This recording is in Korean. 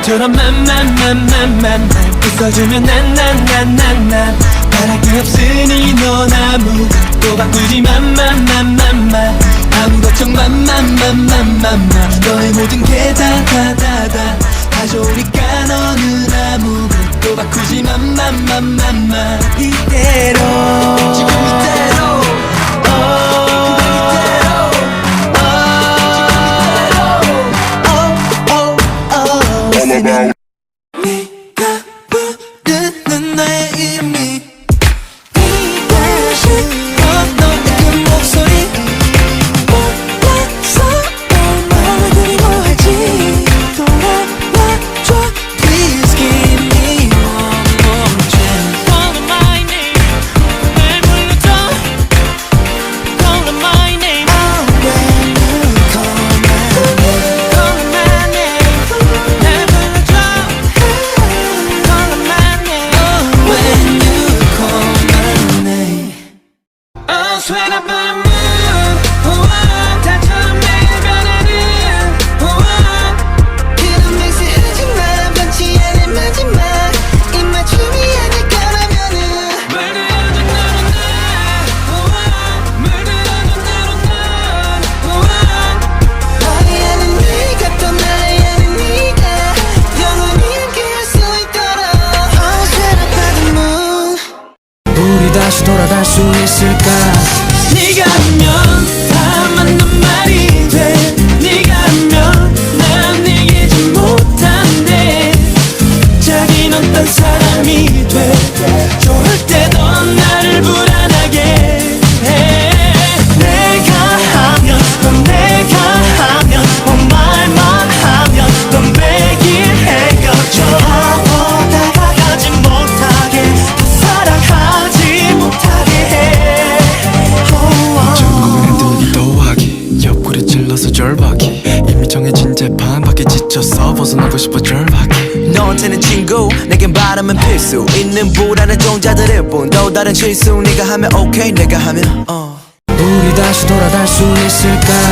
너처럼 맘맘맘맘맘 웃어주면 난난난난난 바랄 게 없으니 넌 아무것도 바꾸지 맘맘맘맘맘 아무 걱정 맘맘맘맘맘 너의 모든 게 다 좋으니까 너는 아무것도 바꾸지 맘맘맘맘맘 이대로 지금 이대로 네가 부르는 나의 이름이 너의 그 목소리 몰라서 널 그리워하지 돌아와줘 Please give me one more chance Call my name 날 불러줘 Call my name When you call my name Call my name 날 불러줘 Call my name When you call my name I swear up on the moon 다처럼 매일 변하는 그런 맹세하지 마 변치 않을 마지막 입맞춤이 아닐 거라면은 물들어줘 너로 너의 아는 네가 또 나의 아는 네가 영원히 함께할 수 있도록 I swear up on the moon 우리 다시 돌아갈 수 있을까 네가 하면 다 맞는 말이 돼 네가 하면 난 얘기하지 못한대 자기는 어떤 사람이 돼 좋을 때 넌 나를 불안하게 해 내가 하면 넌 내가 하면 말만 하면 넌 매일 헤어져 다가가지 못하게 더 사랑하지 못하게 해 전국을 흔들기 더하기 옆구리 찔러서 절박이 이미 정해진 재판 밖에 지쳐서 벗어나고 싶어 절박이 너한테는 친구 내겐 바람은 필수 있는 불안한 종자들일 뿐 또 다른 실수 네가 하면 오케이 내가 하면 우리 다시 돌아갈 수 있을까